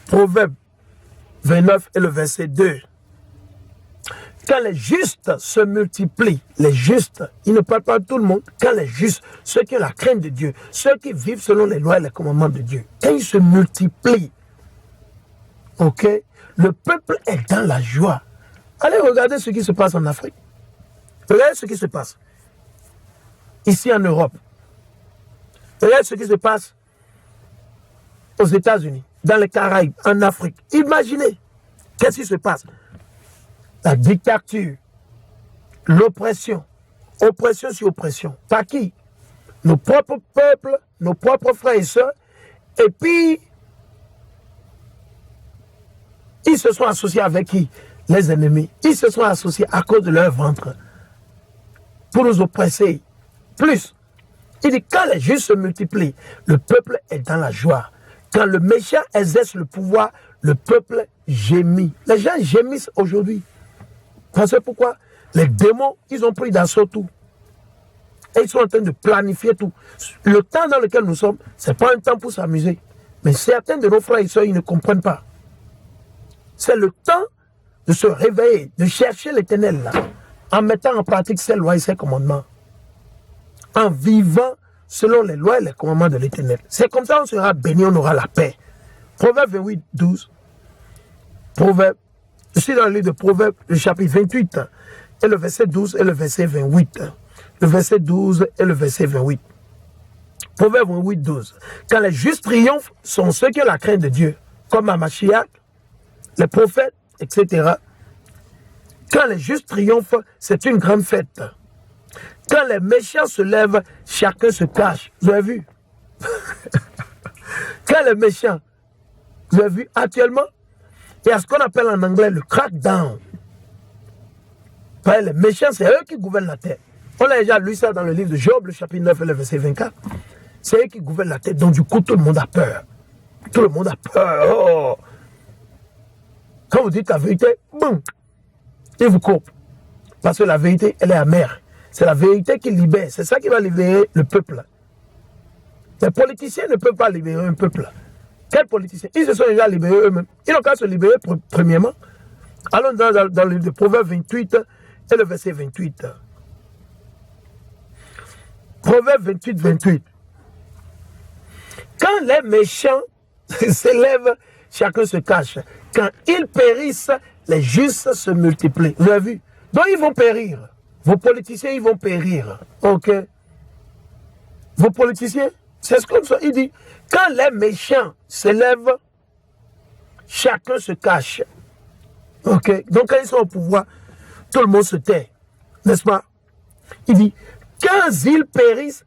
Proverbe 29 et le verset 2. Quand les justes se multiplient, les justes, ils ne parlent pas de tout le monde, quand les justes, ceux qui ont la crainte de Dieu, ceux qui vivent selon les lois et les commandements de Dieu, quand ils se multiplient, ok, le peuple est dans la joie. Allez regarder ce qui se passe en Afrique. Regardez ce qui se passe ici en Europe. Regardez ce qui se passe aux États-Unis, dans les Caraïbes, en Afrique. Imaginez, qu'est-ce qui se passe? La dictature, l'oppression, oppression sur oppression. Par qui? Nos propres peuples, nos propres frères et sœurs. Et puis, ils se sont associés avec qui? Les ennemis. Ils se sont associés à cause de leur ventre pour nous oppresser. Plus, il dit, quand les justes se multiplient, le peuple est dans la joie. Quand le méchant exerce le pouvoir, le peuple gémit. Les gens gémissent aujourd'hui. Parce que pourquoi? Les démons, ils ont pris d'assaut tout. Et ils sont en train de planifier tout. Le temps dans lequel nous sommes, ce n'est pas un temps pour s'amuser. Mais certains de nos frères et sœurs, ils ne comprennent pas. C'est le temps de se réveiller, de chercher l'Éternel là, en mettant en pratique ses lois et ses commandements. En vivant selon les lois et les commandements de l'Éternel. C'est comme ça qu'on sera béni, on aura la paix. Proverbe 28, 12. Proverbe. Je suis dans le livre de Proverbes, le chapitre 28, et le verset 12 et le verset 28. Le verset 12 et le verset 28. Proverbe 28, 12. Quand les justes triomphent, sont ceux qui ont la crainte de Dieu, comme Amachiac, les prophètes, etc. Quand les justes triomphent, c'est une grande fête. Quand les méchants se lèvent, chacun se cache. Vous avez vu? Quand les méchants, vous avez vu actuellement? Il y a ce qu'on appelle en anglais le crackdown. Les méchants, c'est eux qui gouvernent la terre. On a déjà lu ça dans le livre de Job, le chapitre 9 et le verset 24. C'est eux qui gouvernent la terre. Donc du coup, tout le monde a peur. Tout le monde a peur. Oh. Quand vous dites la vérité, boum, ils vous coupent. Parce que la vérité, elle est amère. C'est la vérité qui libère. C'est ça qui va libérer le peuple. Les politiciens ne peuvent pas libérer un peuple. Quels politiciens? Ils se sont déjà libérés eux-mêmes. Ils n'ont qu'à se libérer premièrement. Allons dans le livre de Proverbe 28 et le verset 28. Proverbe 28, 28. Quand les méchants s'élèvent, chacun se cache. Quand ils périssent, les justes se multiplient. Vous avez vu? Donc ils vont périr. Vos politiciens, ils vont périr. Ok? Vos politiciens, c'est ce qu'on dit. Il dit, quand les méchants s'élèvent, chacun se cache. Ok? Donc quand ils sont au pouvoir, tout le monde se tait. N'est-ce pas? Il dit, quand ils périssent,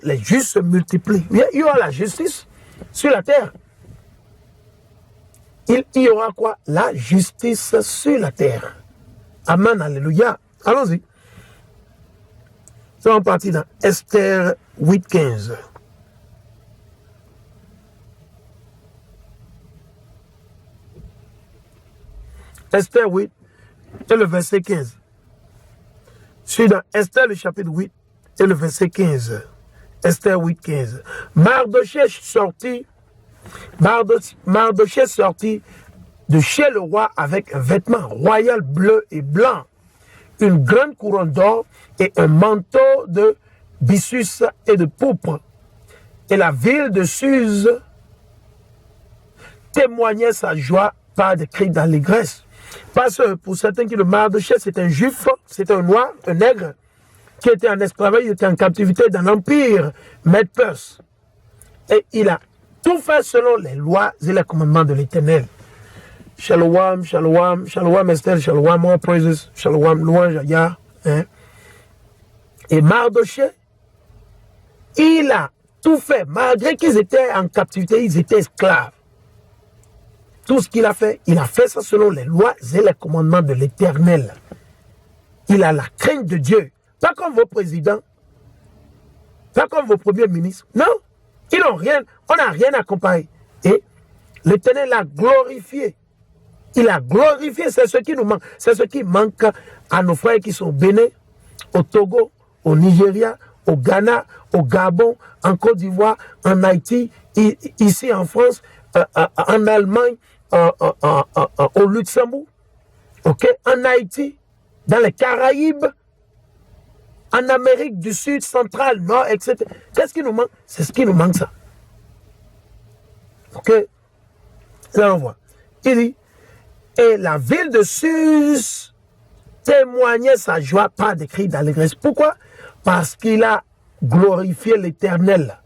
les justes se multiplient. Il y aura la justice sur la terre. Il y aura quoi? La justice sur la terre. Amen, alléluia. Allons-y. Nous allons partir dans Esther 8, 15. Esther 8 et le verset 15. Je suis dans Esther, le chapitre 8 et le verset 15. Esther 8, 15. Mardochée sortit de chez le roi avec un vêtement royal bleu et blanc, une grande couronne d'or et un manteau de byssus et de pourpre. Et la ville de Suse témoignait sa joie par des cris d'allégresse. Parce que pour certains qui le Mardochée, c'est un juif, c'est un noir, un nègre, qui était en esclavage, il était en captivité dans l'empire Mède-Perse. Et il a tout fait selon les lois et les commandements de l'Éternel. Shalom, shalom, shalom Esther, shalom, more praises, shalom, louange à Yah. Hein? Et Mardochée, il a tout fait, malgré qu'ils étaient en captivité, ils étaient esclaves. Tout ce qu'il a fait ça selon les lois et les commandements de l'Éternel. Il a la crainte de Dieu. Pas comme vos présidents, pas comme vos premiers ministres. Non, ils n'ont rien, on n'a rien à comparer. Et l'Éternel l'a glorifié. Il a glorifié, c'est ce qui nous manque. C'est ce qui manque à nos frères qui sont bénis au Togo, au Nigeria, au Ghana, au Gabon, en Côte d'Ivoire, en Haïti, ici en France, en Allemagne, au Luxembourg, ok, en Haïti, dans les Caraïbes, en Amérique du Sud, centrale, Nord, etc. Qu'est-ce qui nous manque? C'est ce qui nous manque, ça. Ok? Là, on voit. Il dit, et la ville de Suse témoignait sa joie par des cris d'allégresse. Pourquoi? Parce qu'il a glorifié l'Éternel.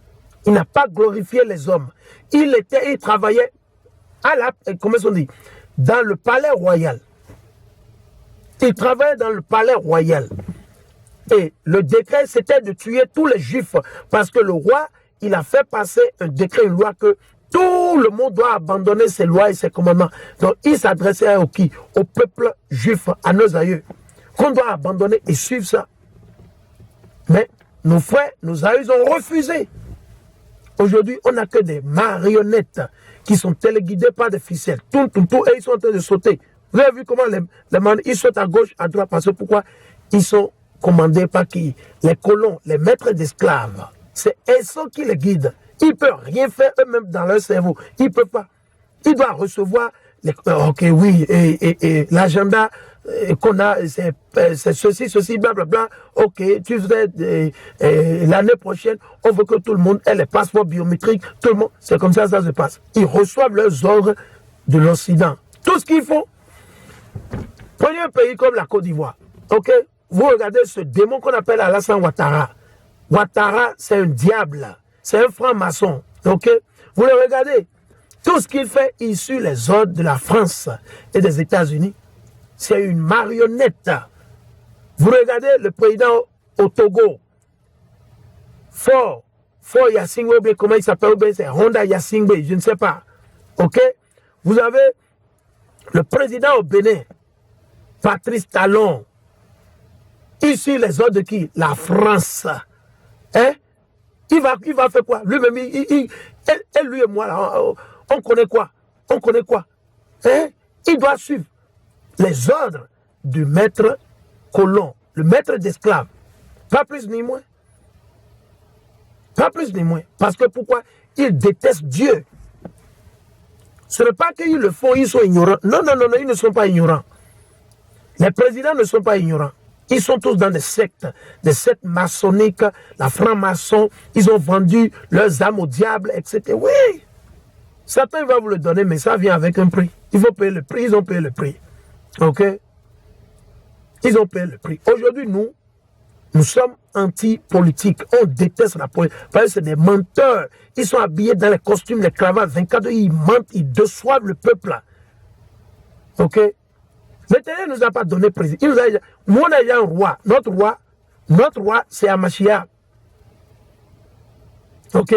Il n'a pas glorifié les hommes. Il travaillait comment on dit? Dans le palais royal. Il travaillait dans le palais royal. Et le décret, c'était de tuer tous les Juifs. Parce que le roi, il a fait passer un décret, une loi que tout le monde doit abandonner ses lois et ses commandements. Donc, il s'adressait au qui? Au peuple juif, à nos aïeux. Qu'on doit abandonner et suivre ça. Mais nos frères, nos aïeux ont refusé. Aujourd'hui, on n'a que des marionnettes qui sont téléguidées par des ficelles. Tout, et ils sont en train de sauter. Vous avez vu comment ils sautent à gauche, à droite, parce que pourquoi? Ils sont commandés par qui? Les colons, les maîtres d'esclaves. C'est eux qui les guident. Ils ne peuvent rien faire eux-mêmes dans leur cerveau. Ils ne peuvent pas. Ils doivent recevoir, ok, oui, et l'agenda qu'on a, c'est ceci, blablabla. Ok, tu faisais l'année prochaine, on veut que tout le monde ait les passeports biométriques. Tout le monde, c'est comme ça se passe. Ils reçoivent leurs ordres de l'Occident. Tout ce qu'il faut. Prenez un pays comme la Côte d'Ivoire. Ok, vous regardez ce démon qu'on appelle Alassane Ouattara. Ouattara, c'est un diable. C'est un franc-maçon. Ok, vous le regardez. Tout ce qu'il fait, il suit les ordres de la France et des États-Unis. C'est une marionnette. Vous regardez le président au Togo, Fort Yassingbe, comment il s'appelle? C'est Honda Yassingbe, je ne sais pas. Ok? Vous avez le président au Bénin, Patrice Talon. Il suit les ordres de qui? La France. Hein? Il va faire quoi? Lui-même, lui et moi, là, on connaît quoi? On connaît quoi? Hein? Il doit suivre les ordres du maître colon, le maître d'esclaves. Pas plus ni moins. Pas plus ni moins. Parce que pourquoi? Ils détestent Dieu. Ce n'est pas qu'ils le font, ils sont ignorants. Non, ils ne sont pas ignorants. Les présidents ne sont pas ignorants. Ils sont tous dans des sectes maçonniques, la franc-maçon. Ils ont vendu leurs âmes au diable, etc. Oui, Satan va vous le donner, mais ça vient avec un prix. Il faut payer le prix, ils ont payé le prix. Ok? Ils ont payé le prix. Aujourd'hui, nous sommes anti-politiques. On déteste la politique. Parce que c'est des menteurs. Ils sont habillés dans les costumes, les cravates, 24 heures, ils mentent, ils déçoivent le peuple. Ok? L'Éternel ne nous a pas donné président. Il nous a dit, nous on a déjà un roi. Notre roi, c'est Amashia. Ok?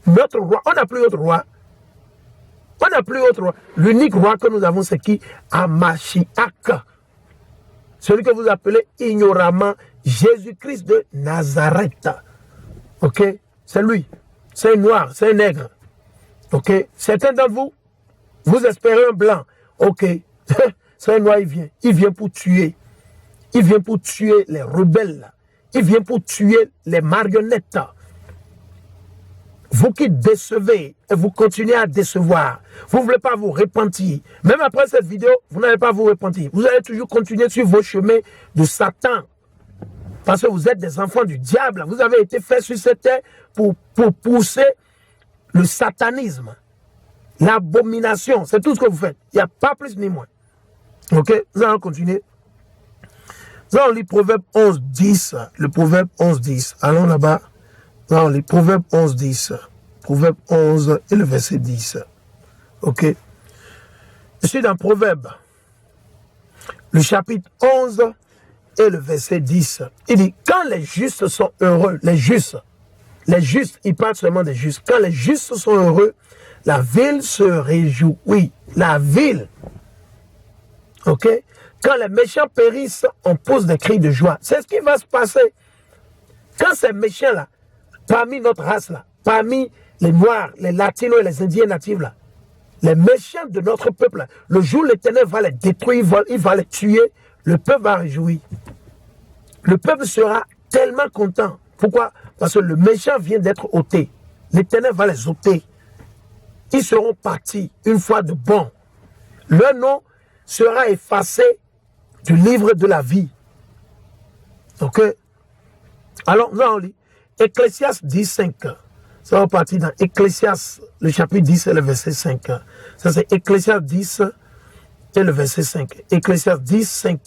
Notre roi, on n'a plus autre roi. On n'a plus autre roi. L'unique roi que nous avons, c'est qui? Amashiach. Celui que vous appelez ignoramment Jésus-Christ de Nazareth. Ok? C'est lui. C'est un noir, c'est un nègre. Ok? Certains d'entre vous, vous espérez un blanc. Ok? C'est un noir, il vient pour tuer. Il vient pour tuer les rebelles. Il vient pour tuer les marionnettes. Vous qui décevez et vous continuez à décevoir, vous ne voulez pas vous repentir. Même après cette vidéo, vous n'allez pas vous repentir. Vous allez toujours continuer sur vos chemins de Satan. Parce que vous êtes des enfants du diable. Vous avez été faits sur cette terre pour pousser le satanisme, l'abomination. C'est tout ce que vous faites. Il n'y a pas plus ni moins. Ok, nous allons continuer. Nous allons lire Proverbe 11, 10. Le Proverbe 11, 10. Allons là-bas. Nous les Proverbe 11, 10. Proverbe 11 et le verset 10. Ok. Je suis dans Proverbe. Le chapitre 11 et le verset 10. Il dit, quand les justes sont heureux, les justes, il parle seulement des justes. Quand les justes sont heureux, la ville se réjouit. La ville. Ok. Quand les méchants périssent, on pose des cris de joie. C'est ce qui va se passer. Quand ces méchants-là, parmi notre race-là, parmi les Noirs, les Latinos et les Indiens natifs, là, les méchants de notre peuple, là, le jour où l'Éternel va les détruire, il va les tuer, le peuple va réjouir. Le peuple sera tellement content. Pourquoi? Parce que le méchant vient d'être ôté. L'Éternel va les ôter. ils seront partis une fois de bon. Leur nom sera effacé du livre de la vie. Ok? Alors, là, on lit Ecclésiaste 10, 5. Ça va partir dans Ecclésiaste, le chapitre 10 et le verset 5. Ça, c'est Ecclésiaste 10 et le verset 5. Ecclésiaste 10, 5.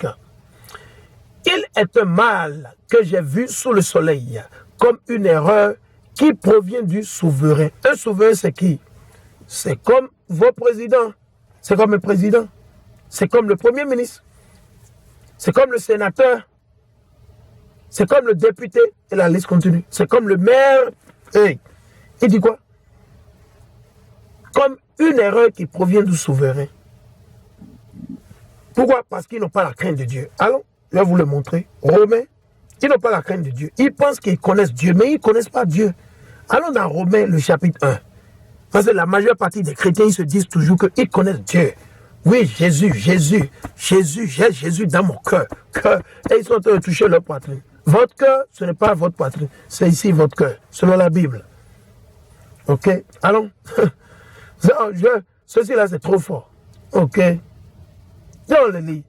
Il est un mal que j'ai vu sous le soleil, comme une erreur qui provient du souverain. Un souverain, c'est qui? C'est comme vos présidents. C'est comme le président. C'est comme le premier ministre. C'est comme le sénateur. C'est comme le député. Et la liste continue. C'est comme le maire. Hey, il dit quoi? Comme une erreur qui provient du souverain. Pourquoi? Parce qu'ils n'ont pas la crainte de Dieu. Allons, je vais vous le montrer. Romains, ils n'ont pas la crainte de Dieu. Ils pensent qu'ils connaissent Dieu, mais ils ne connaissent pas Dieu. Allons dans Romains, le chapitre 1. Parce que la majeure partie des chrétiens, ils se disent toujours qu'ils connaissent Dieu. Oui, Jésus, j'ai Jésus dans mon cœur. Et ils sont en train de toucher leur poitrine. Votre cœur, ce n'est pas votre poitrine. C'est ici votre cœur, selon la Bible. Ok? Allons. Ceci là, c'est trop fort. Ok? On le lit.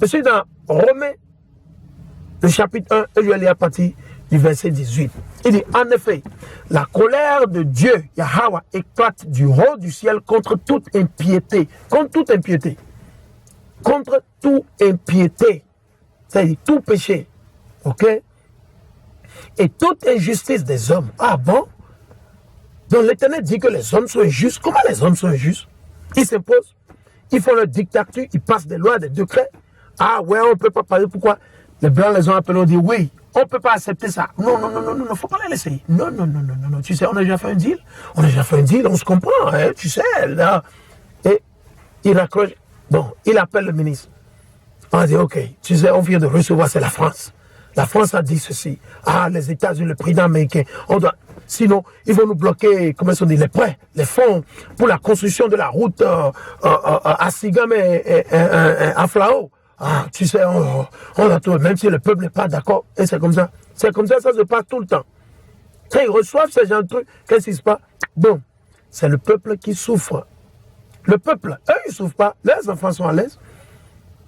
Je suis dans Romains, le chapitre 1, et je vais lire à partir du verset 18. Il dit, en effet, la colère de Dieu, Yahweh, éclate du haut du ciel contre toute impiété. Contre toute impiété. Contre toute impiété. C'est-à-dire tout péché. Ok? Et toute injustice des hommes. Ah bon? Donc l'Éternel dit que les hommes sont injustes. Comment les hommes sont injustes? Ils s'imposent. Ils font leur dictature. Ils passent des lois, des décrets. Ah ouais, on ne peut pas parler. Pourquoi? Les Blancs les ont appelés, on dit oui. On ne peut pas accepter ça. Non, il ne faut pas les laisser. Non. Tu sais, on a déjà fait un deal. On se comprend, hein, tu sais, là. Et il raccroche. Bon, il appelle le ministre. On dit, ok, tu sais, on vient de recevoir, c'est la France. La France a dit ceci. Ah, les États-Unis, le président américain, on doit... Sinon, ils vont nous bloquer, comment on dit, les prêts, les fonds pour la construction de la route à Sigam et à Flao. Ah, tu sais, on a tout, même si le peuple n'est pas d'accord. Et c'est comme ça. C'est comme ça se passe tout le temps. Quand ils reçoivent ce genre de trucs, qu'est-ce qui se passe? Bon, c'est le peuple qui souffre. Le peuple, eux, ils ne souffrent pas. Les enfants sont à l'aise.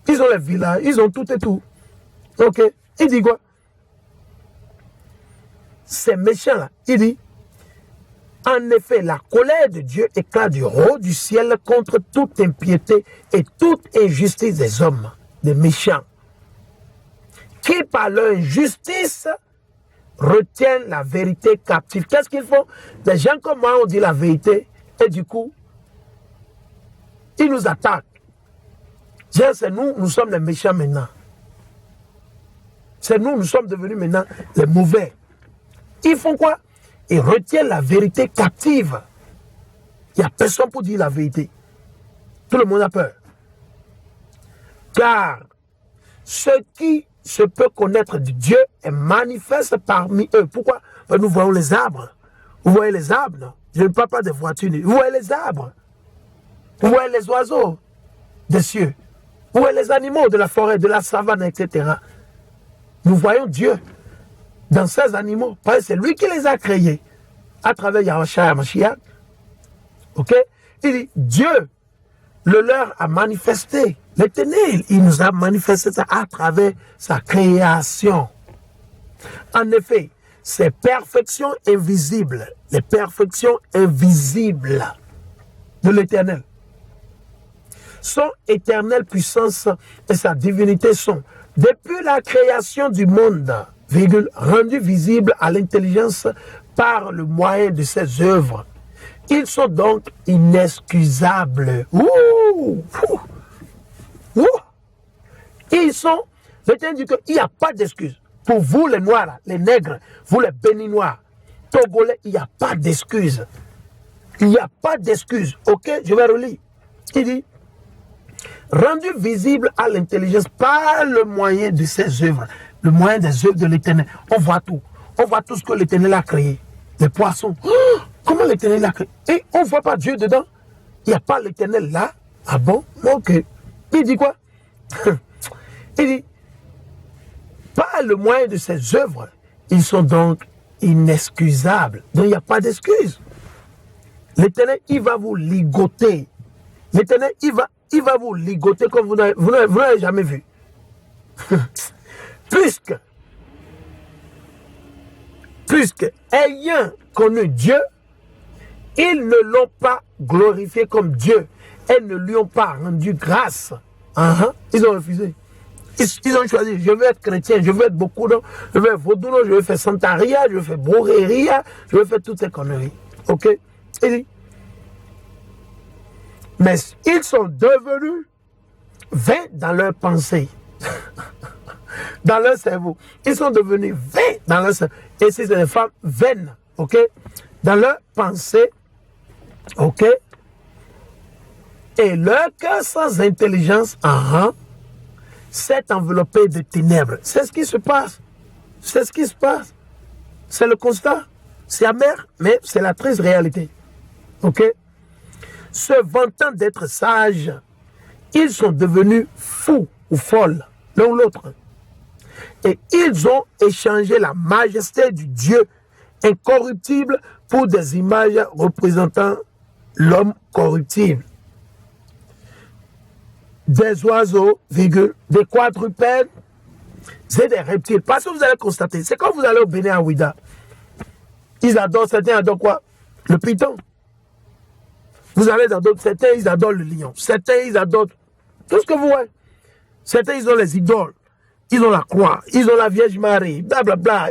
Ils ont les villas, ils ont tout et tout. Ok, il dit quoi? Ces méchants-là, il dit, en effet, la colère de Dieu éclate du haut du ciel contre toute impiété et toute injustice des hommes, des méchants, qui par leur injustice retiennent la vérité captive. Qu'est-ce qu'ils font? Des gens comme moi, on dit la vérité, et du coup, ils nous attaquent. C'est nous sommes les méchants maintenant. C'est nous sommes devenus maintenant les mauvais. Ils font quoi? Ils retiennent la vérité captive. Il n'y a personne pour dire la vérité. Tout le monde a peur. Car ce qui se peut connaître de Dieu est manifeste parmi eux. Pourquoi? Parce que nous voyons les arbres. Vous voyez les arbres, non? Je ne parle pas des voitures. Vous voyez les arbres. Vous voyez les oiseaux des cieux. Vous voyez les animaux de la forêt, de la savane, etc. Nous voyons Dieu dans ces animaux. Parce que c'est lui qui les a créés à travers Yahushua HaMashiach. Ok? Il dit, Dieu le leur a manifesté. L'Éternel, il nous a manifesté ça à travers sa création. En effet, ces perfections invisibles, les perfections invisibles de l'Éternel, son éternelle puissance et sa divinité sont, depuis la création du monde, rendus visibles à l'intelligence par le moyen de ses œuvres. Ils sont donc inexcusables. Ils sont, l'Éternel dit qu'il n'y a pas d'excuse. Pour vous les Noirs, les Nègres, vous les Béninois, Togolais, il n'y a pas d'excuse. Il n'y a pas d'excuse. Ok, je vais relire. Il dit, rendu visible à l'intelligence par le moyen de ses œuvres, le moyen des œuvres de l'Éternel. On voit tout. On voit tout ce que l'Éternel a créé. Les poissons. Oh, comment l'Éternel a créé? Et on ne voit pas Dieu dedans. Il n'y a pas l'Éternel là. Ah bon? Ok. Il dit quoi? Il dit, par le moyen de ses œuvres, ils sont donc inexcusable. Donc il n'y a pas d'excuse. L'Éternel, il va vous ligoter. L'Éternel, il va vous ligoter comme vous n'avez jamais vu. Puisque, ayant connu Dieu, ils ne l'ont pas glorifié comme Dieu. Elles ne lui ont pas rendu grâce. Ils ont refusé. Ils ont choisi, je veux être chrétien, je veux être beaucoup, je veux être vaudou, je veux faire santaria, je veux faire bourreria, je veux faire toutes ces conneries. Ok? Mais ils sont devenus vains dans leur pensée, dans leur cerveau. Ils sont devenus vains dans leur cerveau. Et c'est des femmes vaines, ok? Dans leur pensée, ok? Et leur cœur sans intelligence s'est enveloppé de ténèbres. C'est ce qui se passe. C'est ce qui se passe. C'est le constat. C'est amer, mais c'est la triste réalité. Ok? Se vantant d'être sages, ils sont devenus fous ou folles, l'un ou l'autre. Et ils ont échangé la majesté du Dieu incorruptible pour des images représentant l'homme corruptible. Des oiseaux, des quadrupèdes, c'est des reptiles. Parce que vous allez constater, c'est quand vous allez au Bénin à Ouida, ils adorent, certains adorent quoi? Le python. Vous allez dans d'autres, certains ils adorent le lion, certains ils adorent tout ce que vous voyez. Certains ils ont les idoles, ils ont la croix, ils ont la Vierge Marie, blablabla.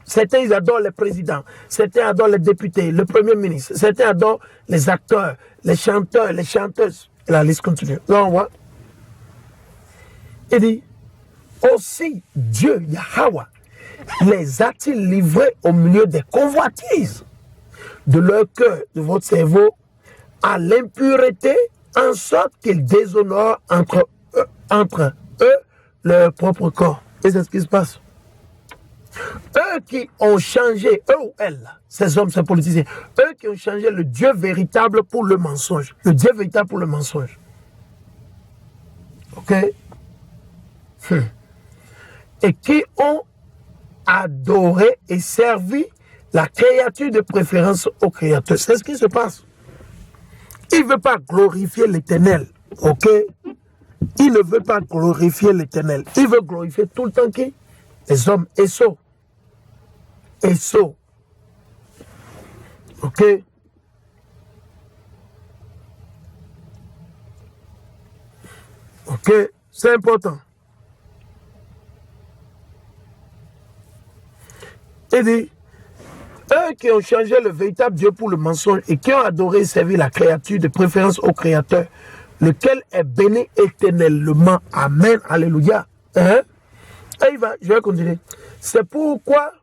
Certains ils adorent les présidents, certains adorent les députés, le premier ministre, certains adorent les acteurs, les chanteurs, les chanteuses. Et la liste continue. Là on voit. Il dit, aussi Dieu, Yahweh, les a-t-il livrés au milieu des convoitises de leur cœur, de votre cerveau, à l'impureté, en sorte qu'ils déshonorent entre eux leur propre corps. Et c'est ce qui se passe. Eux qui ont changé, eux ou elles, ces hommes, ces politiciens, eux qui ont changé le Dieu véritable pour le mensonge. Le Dieu véritable pour le mensonge. Ok? Et qui ont adoré et servi la créature de préférence au Créateur. C'est ce qui se passe. Il ne veut pas glorifier l'Éternel. Ok? Il ne veut pas glorifier l'Éternel. Il veut glorifier tout le temps qui? Les hommes Esso. Esso. Ok? Ok? C'est important. Il dit, eux qui ont changé le véritable Dieu pour le mensonge et qui ont adoré et servi la créature de préférence au Créateur, lequel est béni éternellement. Amen. Alléluia. Et je vais continuer. C'est pourquoi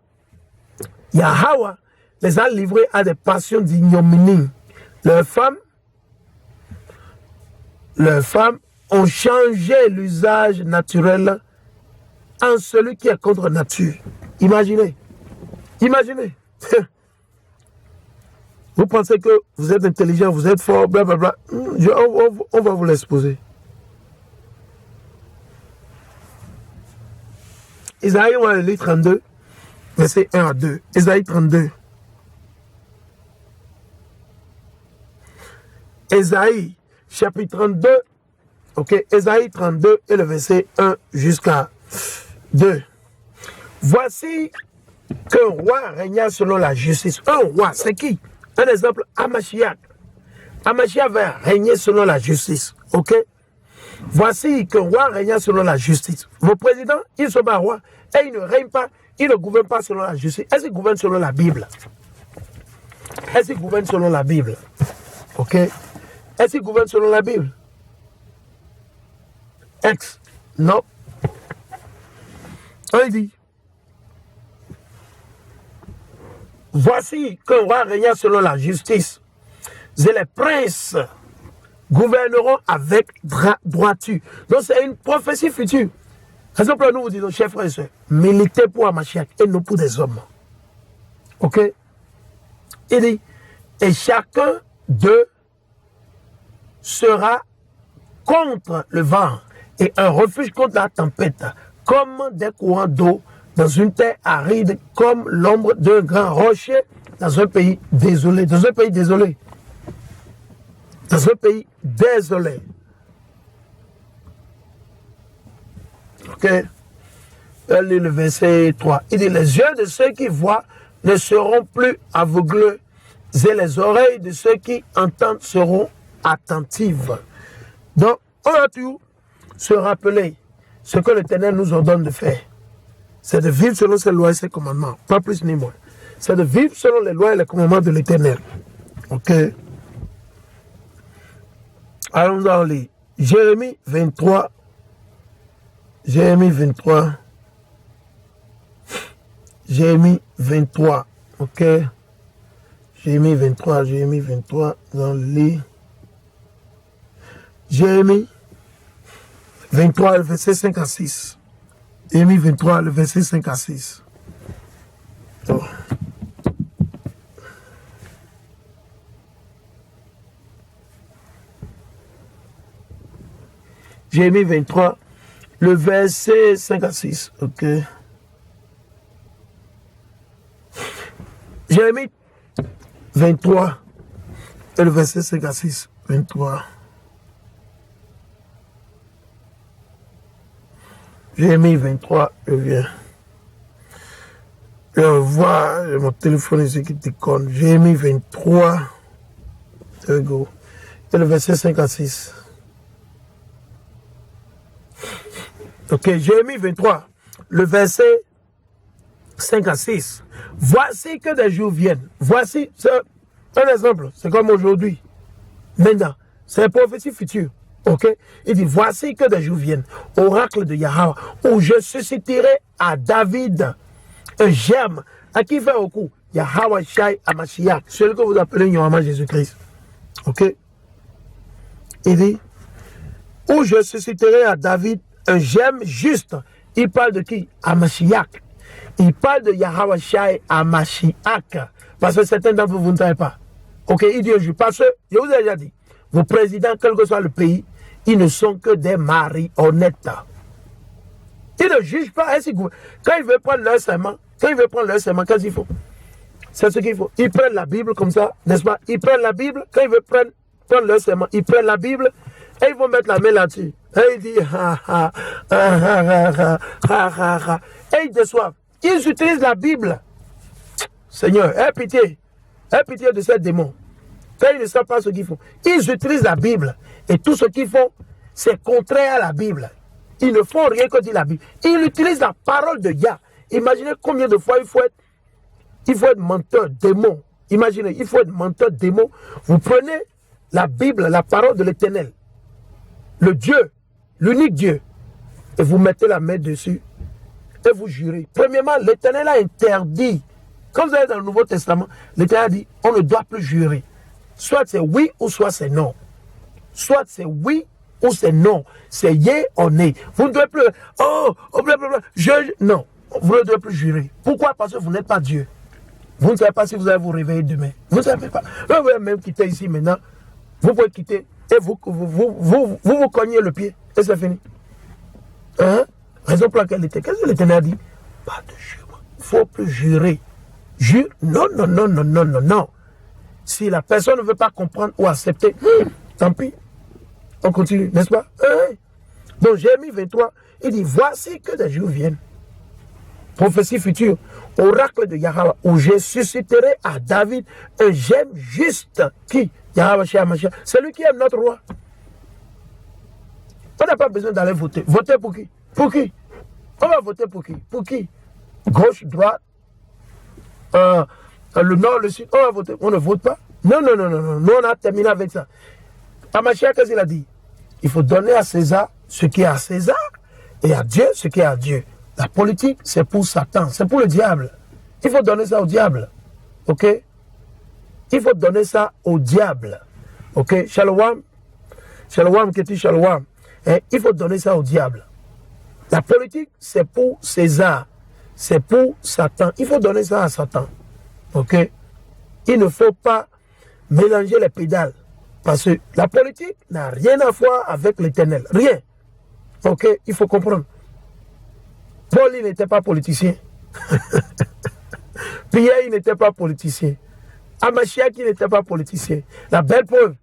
Yahweh les a livrés à des passions d'ignominie. Leurs femmes ont changé l'usage naturel en celui qui est contre nature. Imaginez. Imaginez. Vous pensez que vous êtes intelligent, vous êtes fort, blablabla. On va vous l'exposer. Isaïe, on va lire 32, verset 1 à 2. Isaïe 32. Isaïe, chapitre 32. Ok, Isaïe 32 et le verset 1 jusqu'à 2. Voici qu'un roi régna selon la justice. Un roi, c'est qui? Un exemple, Amashiach. Amashiach va régner selon la justice. Ok? Voici qu'un roi régna selon la justice. Vos présidents, ils sont pas rois et ils ne règnent pas, ils ne gouvernent pas selon la justice. Est-ce qu'ils gouvernent selon la Bible? Est-ce qu'ils gouvernent selon la Bible? Ok? Est-ce qu'ils gouvernent selon la Bible? Non. Il dit, voici qu'un roi régna selon la justice, et les princes gouverneront avec droiture. Donc c'est une prophétie future. Par exemple, nous vous disons, chers frères et sœurs, militez pour Amashiach et non pour des hommes. Ok? Il dit, et chacun d'eux sera contre le vent et un refuge contre la tempête, comme des courants d'eau dans une terre aride comme l'ombre d'un grand rocher, dans un pays désolé. Dans un pays désolé. Dans un pays désolé. Ok. Elle lit le verset 3. Il dit, les yeux de ceux qui voient ne seront plus aveuglés et les oreilles de ceux qui entendent seront attentives. Donc, on a tout se rappeler ce que l'Éternel nous ordonne de faire. C'est de vivre selon ses lois et ses commandements, pas plus ni moins. C'est de vivre selon les lois et les commandements de l'Éternel. Ok. Allons dans les Jérémie 23. Jérémie 23. Jérémie 23. Ok. Jérémie 23. Jérémie 23. Dans les. Jérémie 23, le verset 5 à 6. Jérémie 23, le verset 5 à 6. Oh. Jérémie 23, le verset 5 à 6. Ok. Jérémie 23, et le verset 5 à 6. 23. Jérémie 23, je viens. Je vois mon téléphone ici qui déconne. Jérémie 23. There we go. Et le verset 5 à 6. Ok, Jérémie 23, le verset 5 à 6. Voici que des jours viennent. Voici, c'est un exemple. C'est comme aujourd'hui. Maintenant, c'est une prophétie future. Ok, il dit, voici que des jours viennent, oracle de Yahweh, où je susciterai à David un germe, à qui fait au coup, Yahweh Shai Amashiach, celui que vous appelez Yohama Jésus-Christ. Ok, il dit, où je susciterai à David un germe juste. Il parle de qui? Amashiach. Il parle de Yahweh Shai Amashiach, parce que certains d'entre vous ne savez pas. Ok, il dit, parce que, je vous ai déjà dit, vos présidents, quel que soit le pays, ils ne sont que des marionnettes. Ils ne jugent pas. Quand ils veulent prendre leur serment, qu'est-ce qu'il faut? C'est ce qu'il faut. Ils prennent la Bible comme ça, n'est-ce pas? Ils prennent la Bible, quand ils veulent prendre leur serment, ils prennent la Bible et ils vont mettre la main là-dessus. Et ils disent, et ils déçoivent. Ils utilisent la Bible. Seigneur, aie pitié de ces démons. Quand ils ne savent pas ce qu'ils font, ils utilisent la Bible. Et tout ce qu'ils font, c'est contraire à la Bible. Ils ne font rien que dire la Bible. Ils utilisent la parole de Yah. Imaginez combien de fois il faut être menteur, démon. Imaginez, il faut être menteur, démon. Vous prenez la Bible, la parole de l'Éternel, le Dieu, l'unique Dieu, et vous mettez la main dessus, et vous jurez. Premièrement, l'Éternel a interdit, comme vous allez dans le Nouveau Testament, l'Éternel a dit, on ne doit plus jurer. Soit c'est oui ou soit c'est non. Soit c'est oui ou c'est non. C'est yé ou né. Vous ne devez plus, blablabla, non, vous ne devez plus jurer. Pourquoi? Parce que vous n'êtes pas Dieu. Vous ne savez pas si vous allez vous réveiller demain. Vous ne savez pas. Vous pouvez même quitter ici maintenant. Vous pouvez quitter et vous cognez le pied. Et c'est fini. Hein? Raison pour laquelle qu'est-ce que l'Éternel a dit? Pas de jurement. Il ne faut plus jurer. Jure? Non, non, non, non, non, non, non. Si la personne ne veut pas comprendre ou accepter, tant pis. On continue, n'est-ce pas? Donc Jérémie 23, il dit, voici que des jours viennent. Prophétie future, oracle de Yahweh, où je susciterai à David un germe juste. Qui? Yahweh Shai. C'est lui qui aime notre roi. On n'a pas besoin d'aller voter. Voter pour qui? Pour qui? On va voter pour qui? Pour qui? Gauche, droite, le nord, le sud, on va voter. On ne vote pas. Non, non, non, non, non. Nous, on a terminé avec ça. Amashiach, qu'est-ce qu'il a dit? Il faut donner à César ce qui est à César et à Dieu ce qui est à Dieu. La politique, c'est pour Satan, c'est pour le diable. Il faut donner ça au diable. Ok? Il faut donner ça au diable. Ok? Shalom. Shalom, Keti Shalom. Il faut donner ça au diable. La politique, c'est pour César. C'est pour Satan. Il faut donner ça à Satan. Ok? Il ne faut pas mélanger les pédales. Parce que la politique n'a rien à voir avec l'Éternel. Rien. Ok? Il faut comprendre. Paul, il n'était pas politicien. Pierre, il n'était pas politicien. Amashia, qui n'était pas politicien. La belle preuve.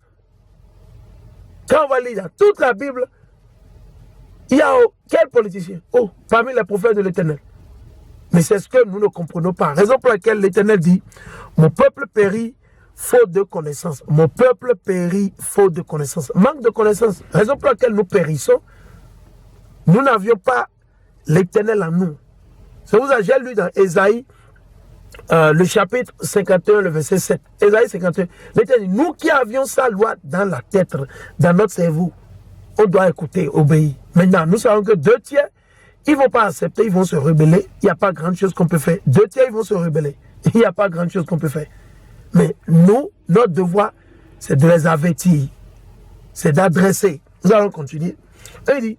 Quand on va lire toute la Bible, il y a quel politicien? Oh, parmi les prophètes de l'Éternel. Mais c'est ce que nous ne comprenons pas. Raison pour laquelle l'Éternel dit, mon peuple périt faute de connaissance. Mon peuple périt faute de connaissance. Manque de connaissance. Raison pour laquelle nous périssons, nous n'avions pas l'Éternel en nous. C'est pour ça que j'ai lu dans Ésaïe, le chapitre 51, le verset 7. Ésaïe 51. L'Éternel dit, nous qui avions sa loi dans la tête, dans notre cerveau, on doit écouter, obéir. Maintenant, nous savons que 2 tiers, ils ne vont pas accepter, ils vont se rebeller. Il n'y a pas grande chose qu'on peut faire. 2 tiers, ils vont se rebeller. Il n'y a pas grande chose qu'on peut faire. Mais nous, notre devoir, c'est de les avertir. C'est d'adresser. Nous allons continuer. Il dit,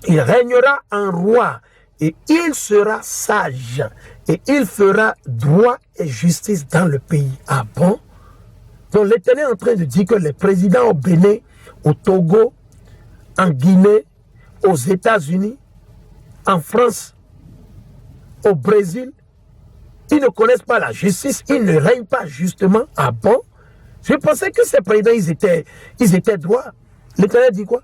il régnera en roi et il sera sage et il fera droit et justice dans le pays. Ah bon? Donc l'Éternel est en train de dire que les présidents au Bénin, au Togo, en Guinée, aux États-Unis, en France, au Brésil, ils ne connaissent pas la justice, ils ne règnent pas justement. Ah bon? Je pensais que ces présidents, ils étaient droits. L'Éternel dit quoi?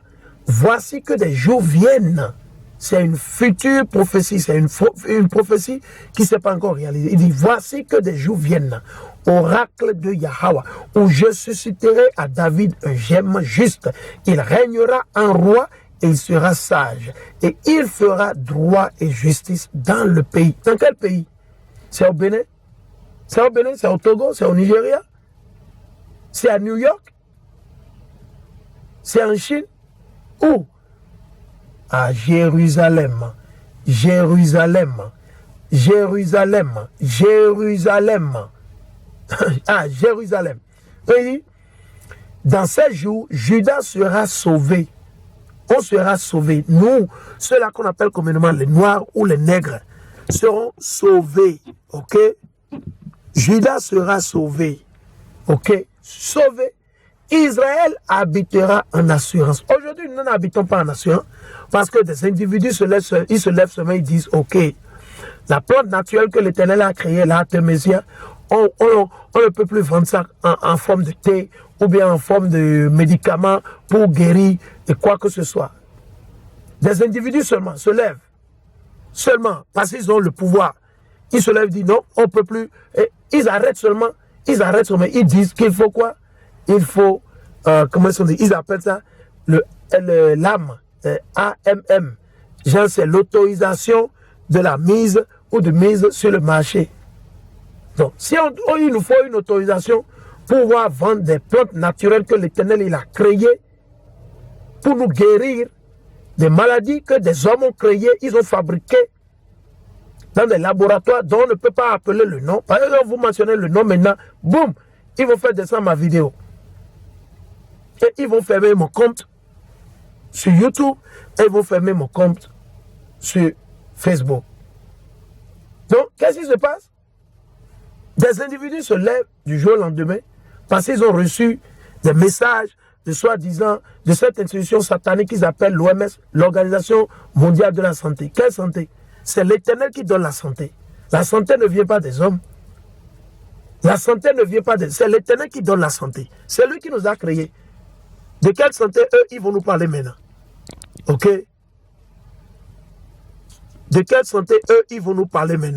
Voici que des jours viennent. C'est une future prophétie, c'est une prophétie qui ne s'est pas encore réalisée. Il dit, voici que des jours viennent, oracle de Yahweh, où je susciterai à David un gemme juste. Il régnera en roi et il sera sage. Et il fera droit et justice dans le pays. Dans quel pays? C'est au Bénin? C'est au Bénin? C'est au Togo? C'est au Nigeria? C'est à New York? C'est en Chine? Où? À Jérusalem. Jérusalem. Jérusalem. Jérusalem. Ah, Jérusalem. Oui. Dans ces jours, Judas sera sauvé. On sera sauvé. Nous, ceux-là qu'on appelle communément les Noirs ou les Nègres, seront sauvés. Ok? Judas sera sauvé. Ok? Sauvé. Israël habitera en assurance. Aujourd'hui, nous n'habitons pas en assurance parce que des individus se lèvent seulement, ils disent, ok, la plante naturelle que l'Éternel a créée, l'artémisia, on ne peut plus vendre ça en forme de thé ou bien en forme de médicament pour guérir de quoi que ce soit. Des individus seulement se lèvent, seulement parce qu'ils ont le pouvoir. Ils se lèvent et disent non, on ne peut plus. Et ils arrêtent seulement, ils disent qu'il faut quoi? Il faut, comment ils appellent ça? L'AMM, AMM. Genre, c'est l'autorisation de la mise ou de mise sur le marché. Donc, si il nous faut une autorisation pour pouvoir vendre des plantes naturelles que l'Éternel il a créées pour nous guérir des maladies que des hommes ont créées, ils ont fabriquées dans des laboratoires dont on ne peut pas appeler le nom. Par exemple, vous mentionnez le nom maintenant, boum, ils vont faire descendre ma vidéo. Et ils vont fermer mon compte sur YouTube et ils vont fermer mon compte sur Facebook. Donc, qu'est-ce qui se passe? Des individus se lèvent du jour au lendemain parce qu'ils ont reçu des messages de soi-disant de cette institution satanique qu'ils appellent l'OMS, l'Organisation mondiale de la santé. Quelle santé? C'est l'Éternel qui donne la santé. La santé ne vient pas des hommes. La santé ne vient pas des... C'est l'Éternel qui donne la santé. C'est lui qui nous a créés. De quelle santé, eux, ils vont nous parler maintenant? Ok? De quelle santé, eux, ils vont nous parler maintenant?